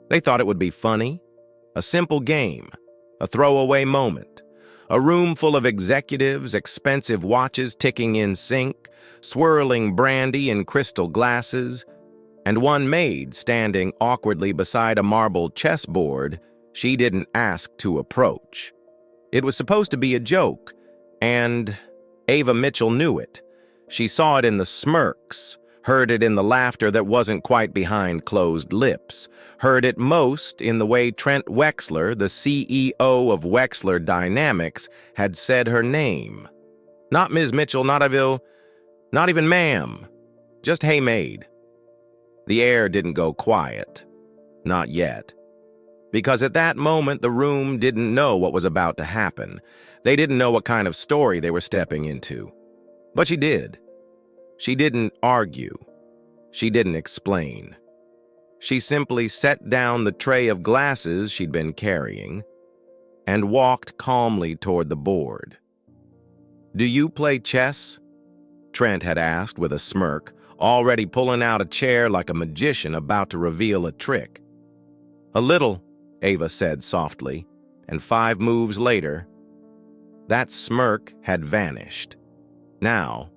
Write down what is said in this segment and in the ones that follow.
They thought it would be funny, a simple game, a throwaway moment, a room full of executives, expensive watches ticking in sync, swirling brandy in crystal glasses, and one maid standing awkwardly beside a marble chessboard she didn't ask to approach. It was supposed to be a joke, and Ava Mitchell knew it. She saw it in the smirks, heard it in the laughter that wasn't quite behind closed lips, heard it most in the way Trent Wexler, the CEO of Wexler Dynamics, had said her name. Not Ms. Mitchell, not even ma'am, just hey Maid. The air didn't go quiet. Not yet. Because at that moment, the room didn't know what was about to happen. They didn't know what kind of story they were stepping into. But she did. She didn't argue. She didn't explain. She simply set down the tray of glasses she'd been carrying and walked calmly toward the board. "Do you play chess?" Trent had asked with a smirk, already pulling out a chair like a magician about to reveal a trick. "A little," Ava said softly, and 5 moves later, that smirk had vanished. "Now,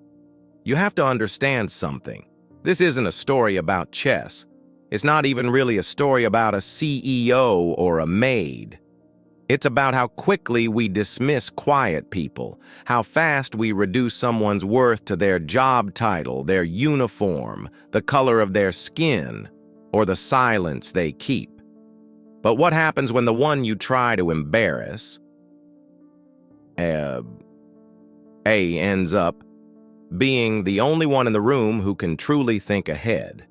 you have to understand something. This isn't a story about chess. It's not even really a story about a CEO or a maid. It's about how quickly we dismiss quiet people, how fast we reduce someone's worth to their job title, their uniform, the color of their skin, or the silence they keep. But what happens when the one you try to embarrass, ends up being the only one in the room who can truly think ahead?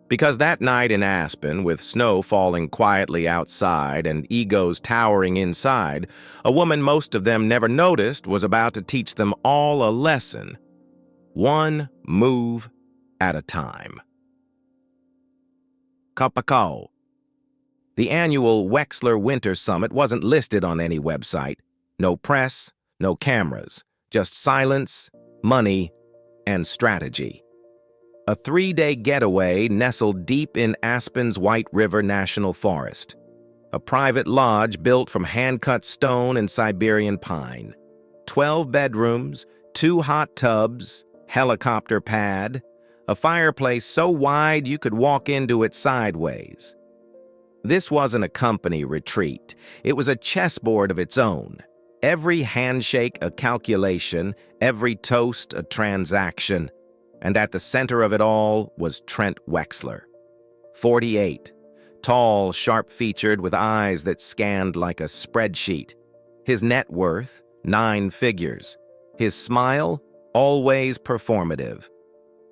Because that night in Aspen, with snow falling quietly outside and egos towering inside, a woman most of them never noticed was about to teach them all a lesson, one move at a time. Kapakao. The annual Wexler Winter Summit wasn't listed on any website. No press, no cameras, just silence, money, and strategy. A 3-day getaway nestled deep in Aspen's White River National Forest. A private lodge built from hand-cut stone and Siberian pine. 12 bedrooms, 2 hot tubs, helicopter pad, a fireplace so wide you could walk into it sideways. This wasn't a company retreat. It was a chessboard of its own. Every handshake a calculation, every toast a transaction. And at the center of it all was Trent Wexler. 48, tall, sharp-featured, with eyes that scanned like a spreadsheet. His net worth, 9 figures. His smile, always performative.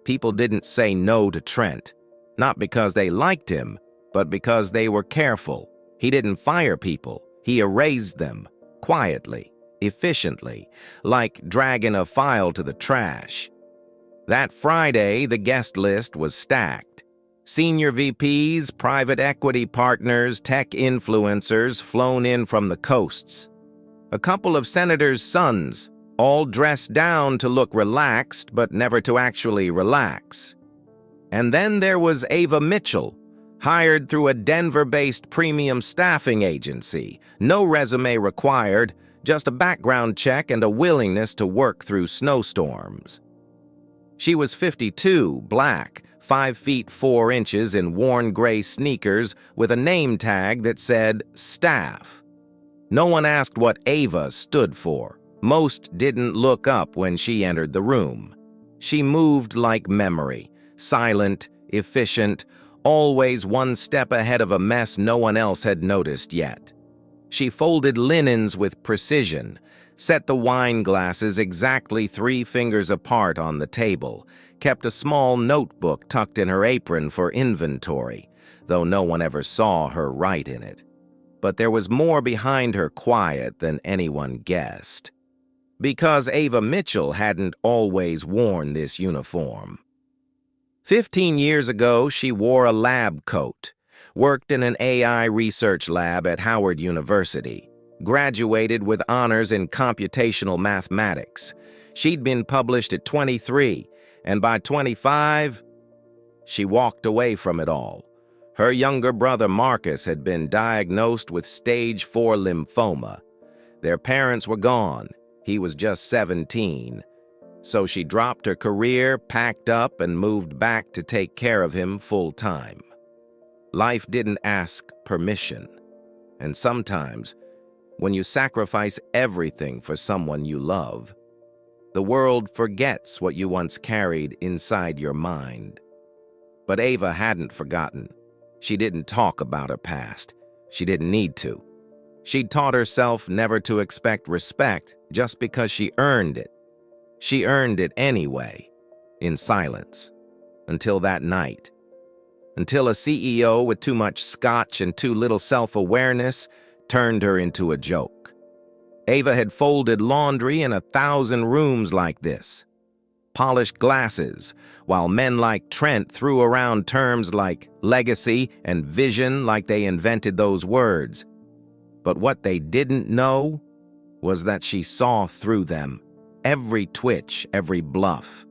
People didn't say no to Trent, not because they liked him, but because they were careful. He didn't fire people. He erased them, quietly, efficiently, like dragging a file to the trash. That Friday, the guest list was stacked. Senior VPs, private equity partners, tech influencers flown in from the coasts. A couple of senators' sons, all dressed down to look relaxed, but never to actually relax. And then there was Ava Mitchell, hired through a Denver-based premium staffing agency. No resume required, just a background check and a willingness to work through snowstorms. She was 52, black, 5 feet 4 inches in worn gray sneakers with a name tag that said staff. No one asked what Ava stood for. Most didn't look up when she entered the room. She moved like memory, silent, efficient, always one step ahead of a mess no one else had noticed yet. She folded linens with precision, set the wine glasses exactly 3 fingers apart on the table, kept a small notebook tucked in her apron for inventory, though no one ever saw her write in it. But there was more behind her quiet than anyone guessed. Because Ava Mitchell hadn't always worn this uniform. 15 years ago, she wore a lab coat, worked in an AI research lab at Howard University, graduated with honors in computational mathematics. She'd been published at 23, and by 25, she walked away from it all. Her younger brother Marcus had been diagnosed with stage 4 lymphoma. Their parents were gone. He was just 17. So she dropped her career, packed up, and moved back to take care of him full time. Life didn't ask permission. And sometimes, when you sacrifice everything for someone you love, the world forgets what you once carried inside your mind. But Ava hadn't forgotten. She didn't talk about her past. She didn't need to. She'd taught herself never to expect respect just because she earned it. She earned it anyway, in silence, until that night. Until a CEO with too much scotch and too little self-awareness turned her into a joke. Ava had folded laundry in 1,000 rooms like this. Polished glasses, while men like Trent threw around terms like legacy and vision like they invented those words. But what they didn't know was that she saw through them, every twitch, every bluff,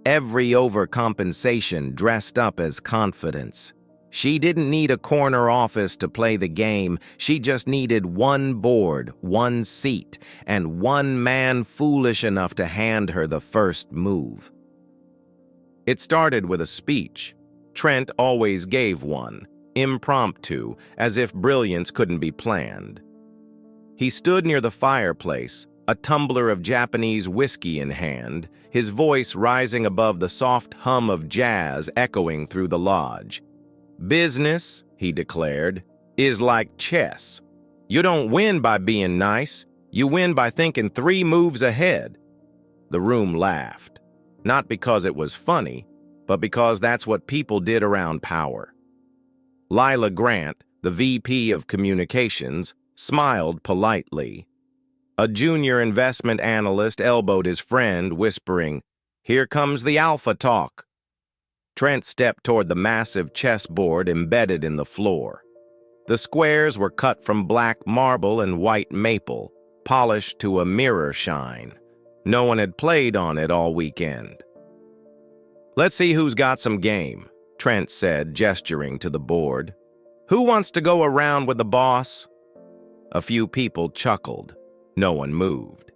every overcompensation dressed up as confidence. She didn't need a corner office to play the game. She just needed one board, one seat, and one man foolish enough to hand her the first move. It started with a speech. Trent always gave one, impromptu, as if brilliance couldn't be planned. He stood near the fireplace, a tumbler of Japanese whiskey in hand, his voice rising above the soft hum of jazz echoing through the lodge. "Business," he declared, "is like chess. You don't win by being nice. You win by thinking 3 moves ahead." The room laughed, not because it was funny, but because that's what people did around power. Lila Grant, the VP of Communications, smiled politely. A junior investment analyst elbowed his friend, whispering, "Here comes the alpha talk." Trent stepped toward the massive chessboard embedded in the floor. The squares were cut from black marble and white maple, polished to a mirror shine. No one had played on it all weekend. "Let's see who's got some game," Trent said, gesturing to the board. "Who wants to go around with the boss?" A few people chuckled. No one moved.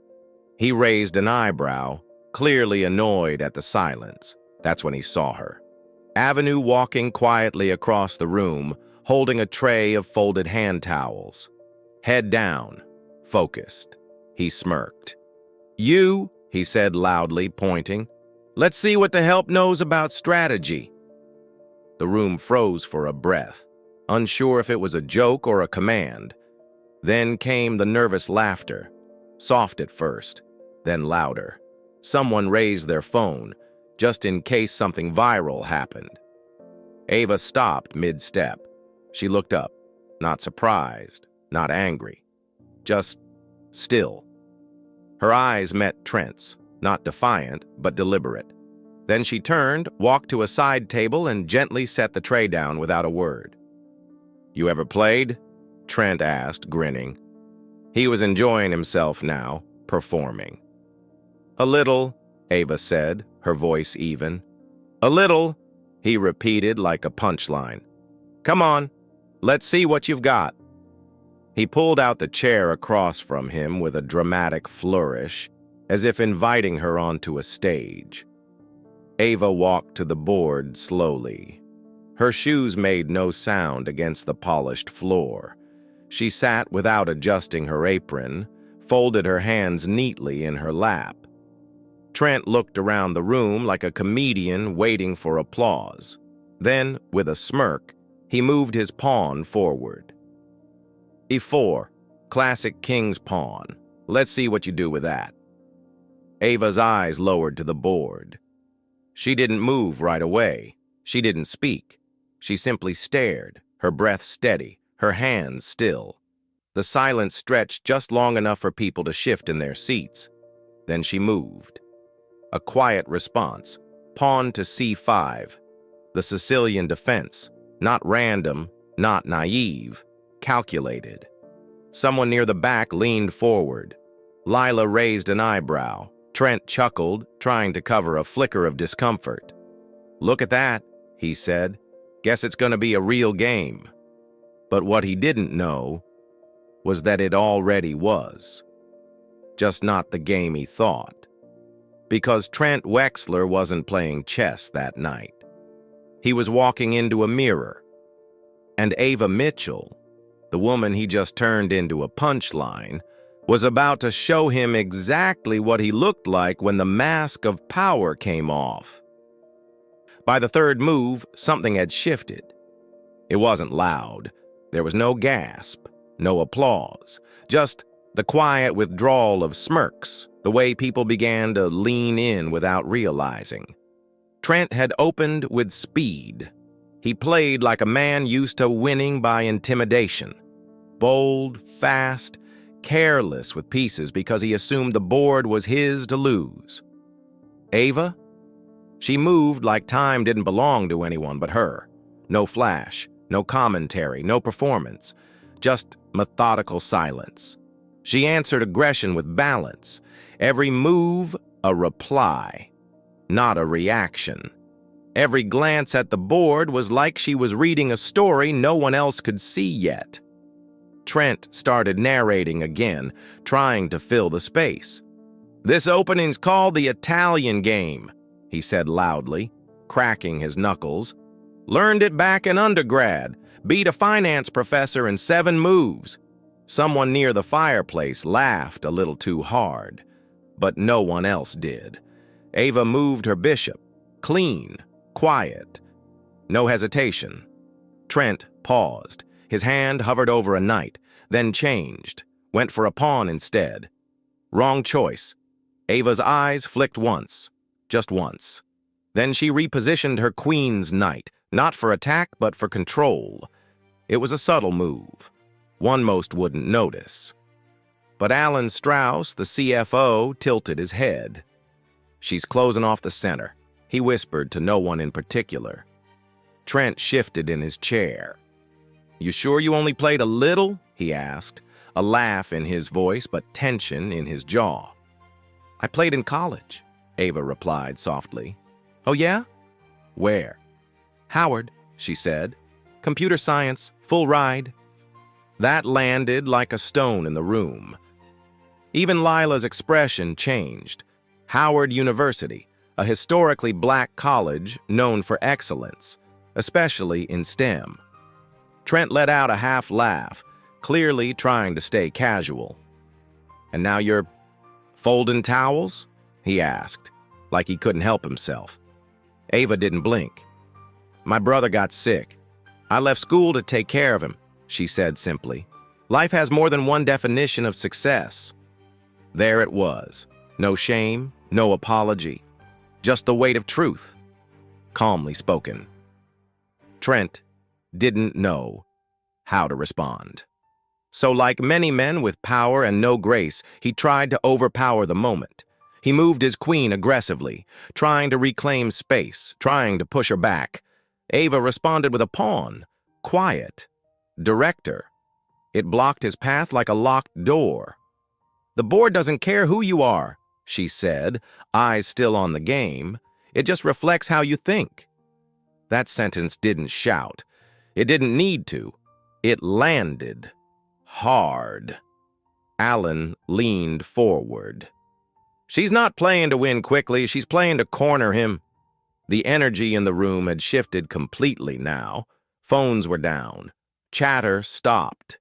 He raised an eyebrow, clearly annoyed at the silence. That's when he saw her. Avenue walking quietly across the room, holding a tray of folded hand towels. Head down, focused. He smirked. "You," he said loudly, pointing. "Let's see what the help knows about strategy." The room froze for a breath, unsure if it was a joke or a command. Then came the nervous laughter, soft at first, then louder. Someone raised their phone, just in case something viral happened. Ava stopped mid-step. She looked up, not surprised, not angry, just still. Her eyes met Trent's, not defiant, but deliberate. Then she turned, walked to a side table, and gently set the tray down without a word. "You ever played?" Trent asked, grinning. He was enjoying himself now, performing. "A little," Ava said, her voice even. "A little," he repeated like a punchline. "Come on, let's see what you've got." He pulled out the chair across from him with a dramatic flourish, as if inviting her onto a stage. Ava walked to the board slowly. Her shoes made no sound against the polished floor. She sat without adjusting her apron, folded her hands neatly in her lap. Trent looked around the room like a comedian waiting for applause. Then, with a smirk, he moved his pawn forward. E4, classic king's pawn. Let's see what you do with that. Ava's eyes lowered to the board. She didn't move right away. She didn't speak. She simply stared, her breath steady, her hands still. The silence stretched just long enough for people to shift in their seats. Then she moved. A quiet response, pawn to c5. The Sicilian defense, not random, not naive, calculated. Someone near the back leaned forward. Lila raised an eyebrow. Trent chuckled, trying to cover a flicker of discomfort. "Look at that," he said. Guess it's gonna be a real game. But what he didn't know was that it already was. Just not the game he thought. Because Trent Wexler wasn't playing chess that night. He was walking into a mirror. And Ava Mitchell, the woman he just turned into a punchline, was about to show him exactly what he looked like when the mask of power came off. By the third move, something had shifted. It wasn't loud. There was no gasp, no applause, just the quiet withdrawal of smirks, the way people began to lean in without realizing. Trent had opened with speed. He played like a man used to winning by intimidation. Bold, fast, careless with pieces because he assumed the board was his to lose. Ava? She moved like time didn't belong to anyone but her. No flash, no commentary, no performance, just methodical silence. She answered aggression with balance. Every move, a reply, not a reaction. Every glance at the board was like she was reading a story no one else could see yet. Trent started narrating again, trying to fill the space. "This opening's called the Italian game," he said loudly, cracking his knuckles. "Learned it back in undergrad. Beat a finance professor in 7 moves. Someone near the fireplace laughed a little too hard, but no one else did. Ava moved her bishop, clean, quiet, no hesitation. Trent paused. His hand hovered over a knight, then changed, went for a pawn instead. Wrong choice. Ava's eyes flicked once, just once. Then she repositioned her queen's knight, not for attack but for control. It was a subtle move, one most wouldn't notice. But Alan Strauss, the CFO, tilted his head. "She's closing off the center," he whispered to no one in particular. Trent shifted in his chair. "You sure you only played a little?" he asked, a laugh in his voice but tension in his jaw. "I played in college," Ava replied softly. "Oh yeah? Where?" "Howard," she said. "Computer science, full ride." That landed like a stone in the room. Even Lila's expression changed. Howard University, a historically black college known for excellence, especially in STEM. Trent let out a half laugh, clearly trying to stay casual. "And now you're folding towels?" he asked, like he couldn't help himself. Ava didn't blink. "My brother got sick. I left school to take care of him," she said simply. "Life has more than one definition of success." There it was. No shame, no apology. Just the weight of truth. Calmly spoken. Trent didn't know how to respond. So like many men with power and no grace, he tried to overpower the moment. He moved his queen aggressively, trying to reclaim space, trying to push her back. Ava responded with a pawn. Quiet. Director. It blocked his path like a locked door. "The board doesn't care who you are," she said, eyes still on the game. "It just reflects how you think." That sentence didn't shout. It didn't need to. It landed. Hard. Alan leaned forward. "She's not playing to win quickly, she's playing to corner him." The energy in the room had shifted completely now. Phones were down. Chatter stopped.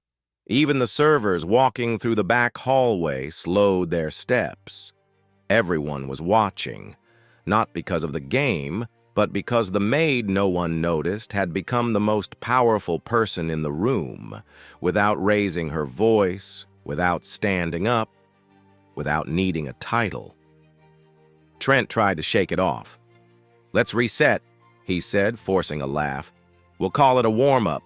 Even the servers walking through the back hallway slowed their steps. Everyone was watching, not because of the game, but because the maid no one noticed had become the most powerful person in the room, without raising her voice, without standing up, without needing a title. Trent tried to shake it off. "Let's reset," he said, forcing a laugh. "We'll call it a warm-up."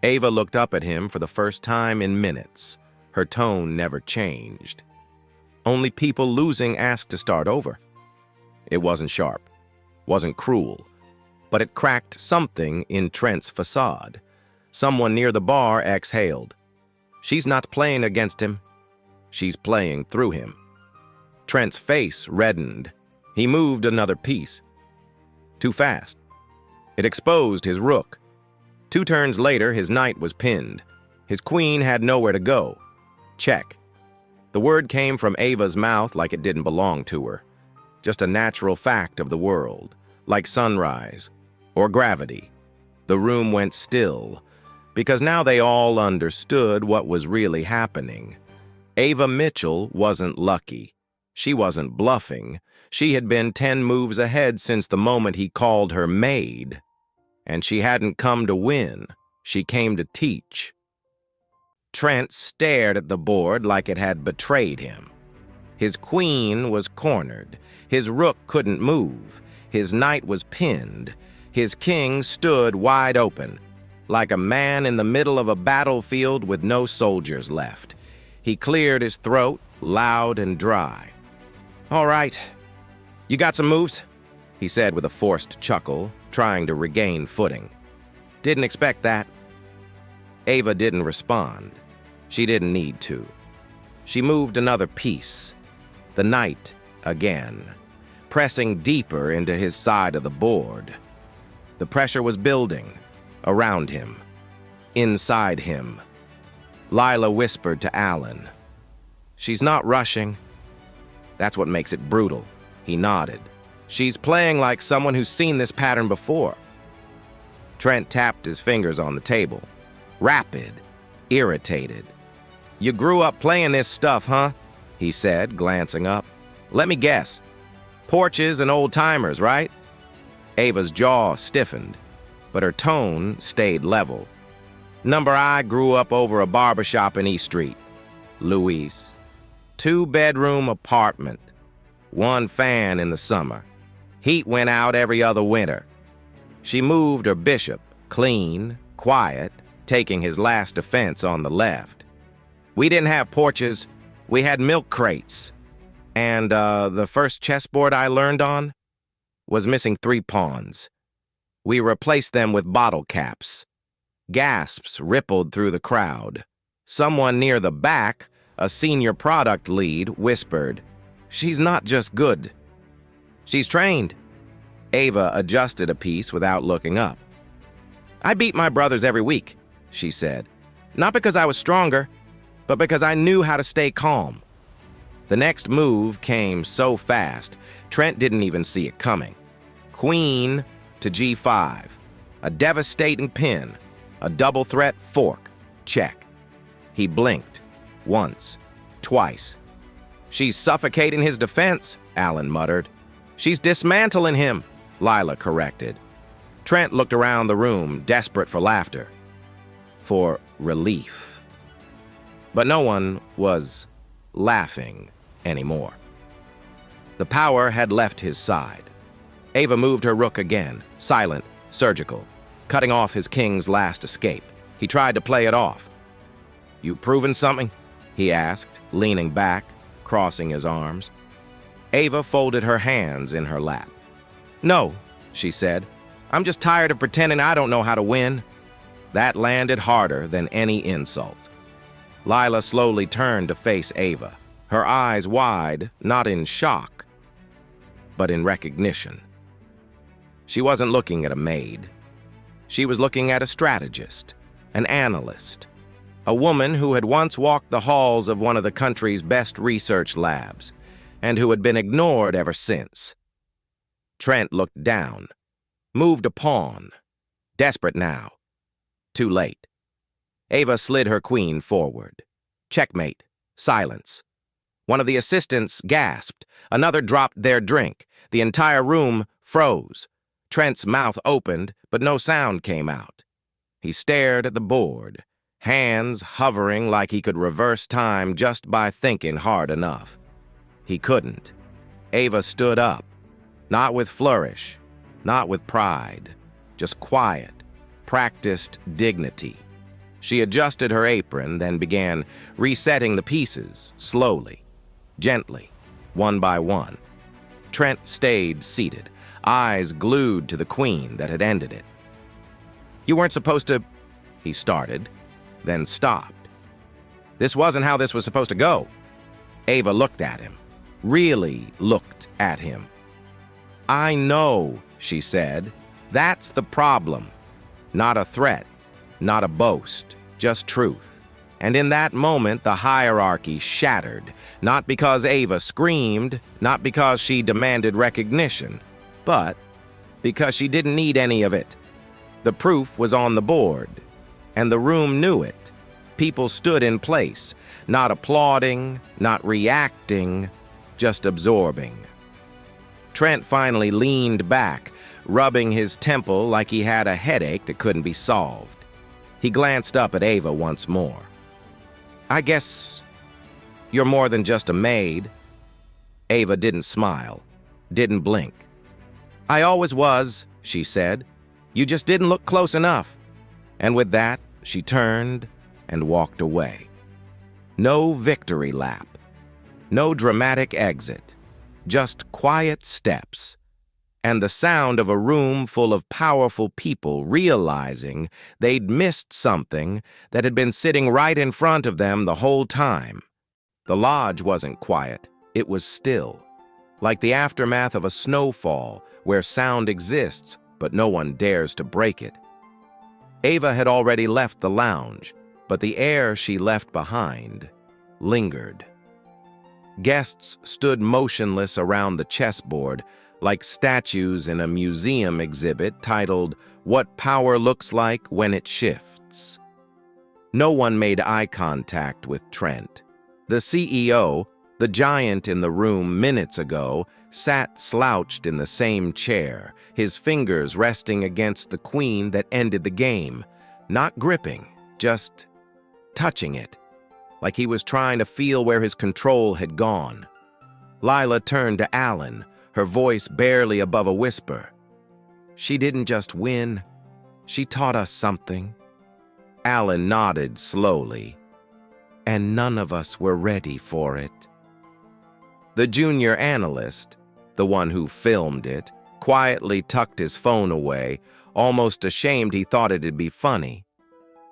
Ava looked up at him for the first time in minutes. Her tone never changed. Only people losing asked to start over. It wasn't sharp, wasn't cruel, but it cracked something in Trent's facade. Someone near the bar exhaled. "She's not playing against him. She's playing through him." Trent's face reddened. He moved another piece. Too fast. It exposed his rook. 2 turns later, his knight was pinned. His queen had nowhere to go. Check. The word came from Ava's mouth like it didn't belong to her. Just a natural fact of the world, like sunrise or gravity. The room went still, because now they all understood what was really happening. Ava Mitchell wasn't lucky. She wasn't bluffing. She had been 10 moves ahead since the moment he called her Maid. And she hadn't come to win. She came to teach. Trent stared at the board like it had betrayed him. His queen was cornered. His rook couldn't move. His knight was pinned. His king stood wide open, like a man in the middle of a battlefield with no soldiers left. He cleared his throat, loud and dry. "All right. You got some moves?" he said with a forced chuckle, trying to regain footing. "Didn't expect that." Ava didn't respond. She didn't need to. She moved another piece, the knight again, pressing deeper into his side of the board. The pressure was building, around him, inside him. Lila whispered to Alan, "She's not rushing." "That's what makes it brutal." He nodded. "She's playing like someone who's seen this pattern before." Trent tapped his fingers on the table. Rapid, irritated. "You grew up playing this stuff, huh?" he said, glancing up. "Let me guess. Porches and old-timers, right?" Ava's jaw stiffened, but her tone stayed level. "Number I grew up over a barbershop in East Street. Louise. 2-bedroom apartment. 1 fan in the summer. Heat went out every other winter. She moved her bishop, clean, quiet, taking his last offense on the left. We didn't have porches. We had milk crates. And the first chessboard I learned on was missing 3 pawns. We replaced them with bottle caps." Gasps rippled through the crowd. Someone near the back, a senior product lead, whispered, "She's not just good. She's trained." Ava adjusted a piece without looking up. "I beat my brothers every week," she said. "Not because I was stronger, but because I knew how to stay calm." The next move came so fast, Trent didn't even see it coming. Queen to G5. A devastating pin. A double threat fork. Check. He blinked. Once. Twice. "She's suffocating his defense," Alan muttered. "She's dismantling him," Lila corrected. Trent looked around the room, desperate for laughter. For relief. But no one was laughing anymore. The power had left his side. Ava moved her rook again, silent, surgical, cutting off his king's last escape. He tried to play it off. "You proving something?" he asked, leaning back, crossing his arms. Ava folded her hands in her lap. "No," she said. "I'm just tired of pretending I don't know how to win." That landed harder than any insult. Lila slowly turned to face Ava, her eyes wide, not in shock, but in recognition. She wasn't looking at a maid. She was looking at a strategist, an analyst, a woman who had once walked the halls of one of the country's best research labs, and who had been ignored ever since. Trent looked down, moved a pawn, desperate now. Too late. Ava slid her queen forward. Checkmate. Silence. One of the assistants gasped. Another dropped their drink. The entire room froze. Trent's mouth opened, but no sound came out. He stared at the board, hands hovering like he could reverse time just by thinking hard enough. He couldn't. Ava stood up, not with flourish, not with pride, just quiet, practiced dignity. She adjusted her apron, then began resetting the pieces, slowly, gently, one by one. Trent stayed seated, eyes glued to the queen that had ended it. "You weren't supposed to," he started, then stopped. "This wasn't how this was supposed to go." Ava looked at him, really looked at him. "I know," she said, That's the problem. Not a threat, not a boast, just truth. And in that moment, the hierarchy shattered, not because Ava screamed, not because she demanded recognition, but because she didn't need any of it. The proof was on the board, and the room knew it. People stood in place, not applauding, not reacting, just absorbing. Trent finally leaned back, rubbing his temple like he had a headache that couldn't be solved. He glanced up at Ava once more. "I guess you're more than just a maid." Ava didn't smile, didn't blink. "I always was," she said. "You just didn't look close enough." And with that, she turned and walked away. No victory lap, no dramatic exit, just quiet steps, and the sound of a room full of powerful people realizing they'd missed something that had been sitting right in front of them the whole time. The lodge wasn't quiet, it was still, like the aftermath of a snowfall where sound exists but no one dares to break it. Ava had already left the lounge, but the air she left behind lingered. Guests stood motionless around the chessboard, like statues in a museum exhibit titled, "What Power Looks Like When It Shifts." No one made eye contact with Trent. The CEO, the giant in the room minutes ago, sat slouched in the same chair, his fingers resting against the queen that ended the game, not gripping, just touching it, like he was trying to feel where his control had gone. Lila turned to Alan, her voice barely above a whisper. "She didn't just win, she taught us something." Alan nodded slowly, and none of us were ready for it. The junior analyst, the one who filmed it, quietly tucked his phone away, almost ashamed he thought it'd be funny.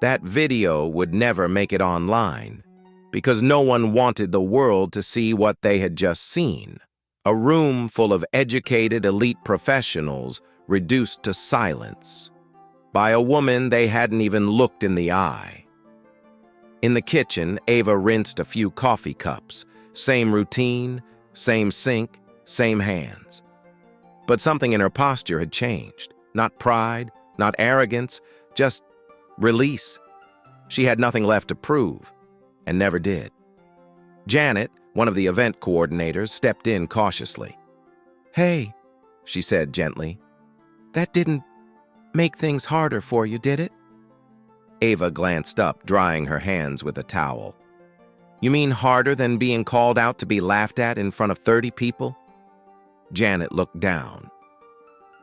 That video would never make it online, because no one wanted the world to see what they had just seen. A room full of educated elite professionals reduced to silence by a woman they hadn't even looked in the eye. In the kitchen, Ava rinsed a few coffee cups. Same routine, same sink, same hands. But something in her posture had changed. Not pride, not arrogance, just release. She had nothing left to prove, and never did. Janet, one of the event coordinators, stepped in cautiously. "Hey," she said gently, "that didn't make things harder for you, did it?" Ava glanced up, drying her hands with a towel. "You mean harder than being called out to be laughed at in front of 30 people? Janet looked down.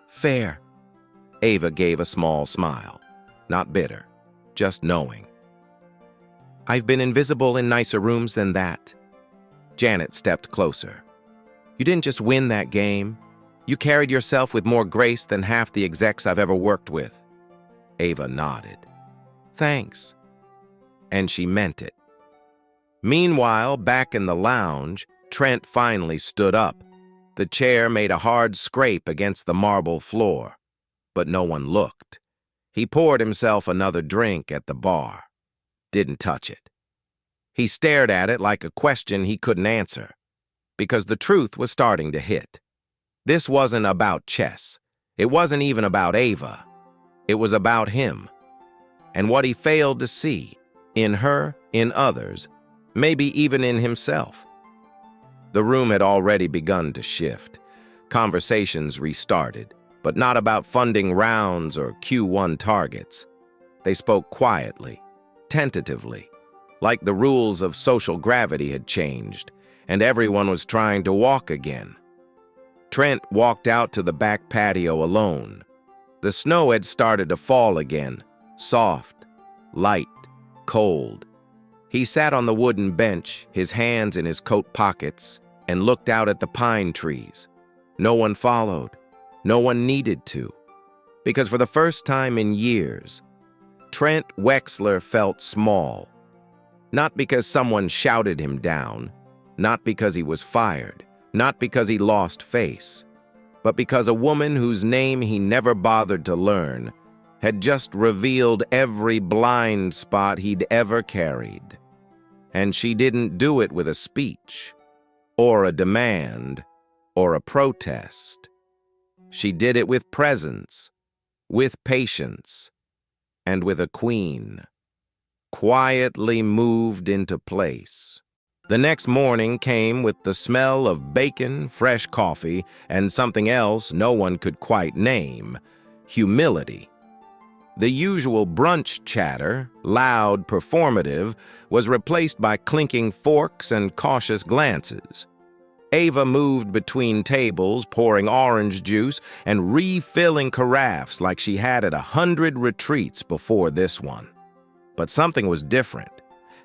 "Fair." Ava gave a small smile. Not bitter, just knowing. "I've been invisible in nicer rooms than that." Janet stepped closer. "You didn't just win that game. You carried yourself with more grace than half the execs I've ever worked with." Ava nodded. "Thanks." And she meant it. Meanwhile, back in the lounge, Trent finally stood up. The chair made a hard scrape against the marble floor, but no one looked. He poured himself another drink at the bar. Didn't touch it. He stared at it like a question he couldn't answer, because the truth was starting to hit. This wasn't about chess. It wasn't even about Ava. It was about him. And what he failed to see, in her, in others, maybe even in himself. The room had already begun to shift. Conversations restarted, but not about funding rounds or Q1 targets. They spoke quietly, tentatively, like the rules of social gravity had changed, and everyone was trying to walk again. Trent walked out to the back patio alone. The snow had started to fall again, soft, light, cold. He sat on the wooden bench, his hands in his coat pockets, and looked out at the pine trees. No one followed. No one needed to. Because for the first time in years, Trent Wexler felt small. Not because someone shouted him down, not because he was fired, not because he lost face, but because a woman whose name he never bothered to learn had just revealed every blind spot he'd ever carried. And she didn't do it with a speech, or a demand, or a protest. She did it with presence, with patience, and with a queen. Quietly moved into place. The next morning came with the smell of bacon, fresh coffee, and something else no one could quite name: humility. The usual brunch chatter, loud, performative, was replaced by clinking forks and cautious glances. Ava moved between tables, pouring orange juice and refilling carafes like she had at 100 retreats before this one. But something was different.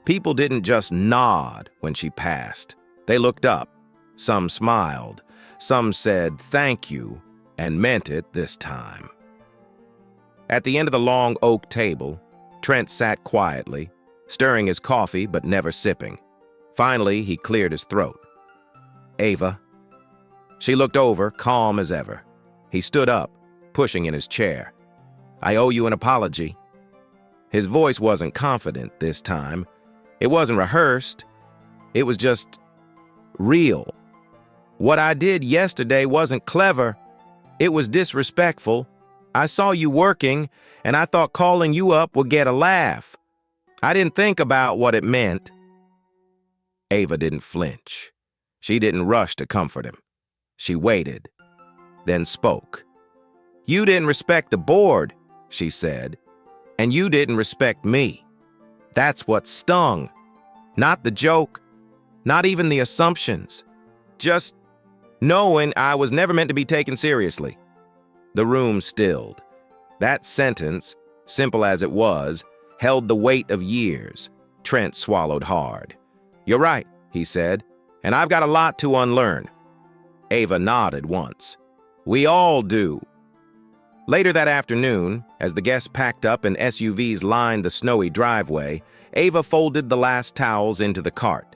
People didn't just nod when she passed. They looked up. Some smiled. Some said thank you, and meant it this time. At the end of the long oak table, Trent sat quietly, stirring his coffee but never sipping. Finally, he cleared his throat. "Ava." She looked over, calm as ever. He stood up, pushing in his chair. "I owe you an apology." His voice wasn't confident this time. It wasn't rehearsed. It was just real. "What I did yesterday wasn't clever. It was disrespectful. I saw you working, and I thought calling you up would get a laugh. I didn't think about what it meant." Ava didn't flinch. She didn't rush to comfort him. She waited, then spoke. "You didn't respect the board," she said, "and you didn't respect me. That's what stung. Not the joke, not even the assumptions. Just knowing I was never meant to be taken seriously." The room stilled. That sentence, simple as it was, held the weight of years. Trent swallowed hard. "You're right," he said, "and I've got a lot to unlearn." Ava nodded once. "We all do." Later that afternoon, as the guests packed up and SUVs lined the snowy driveway, Ava folded the last towels into the cart.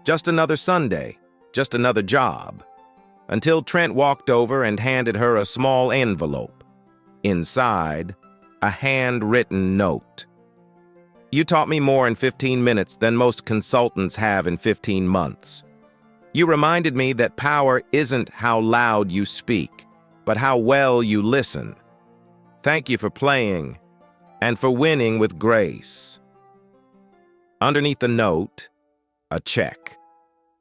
Just another Sunday, just another job. Until Trent walked over and handed her a small envelope. Inside, a handwritten note. "You taught me more in 15 minutes than most consultants have in 15 months. You reminded me that power isn't how loud you speak, but how well you listen. Thank you for playing, and for winning with grace." Underneath the note, a check.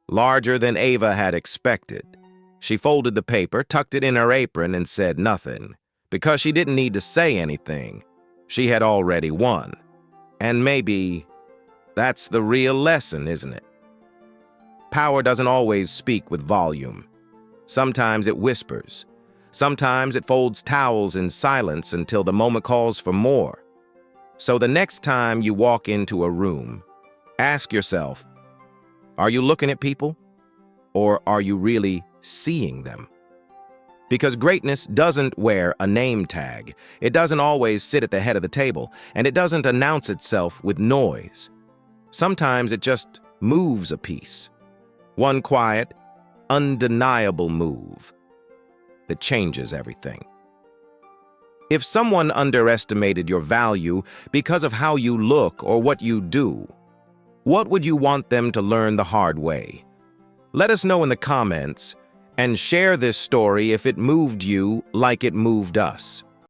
Larger than Ava had expected. She folded the paper, tucked it in her apron, and said nothing. Because she didn't need to say anything. She had already won. And maybe that's the real lesson, isn't it? Power doesn't always speak with volume. Sometimes it whispers. Sometimes it folds towels in silence until the moment calls for more. So the next time you walk into a room, ask yourself, are you looking at people? Or are you really seeing them? Because greatness doesn't wear a name tag. It doesn't always sit at the head of the table, and it doesn't announce itself with noise. Sometimes it just moves a piece. One quiet, undeniable move that changes everything. If someone underestimated your value because of how you look or what you do, what would you want them to learn the hard way? Let us know in the comments, and share this story if it moved you like it moved us.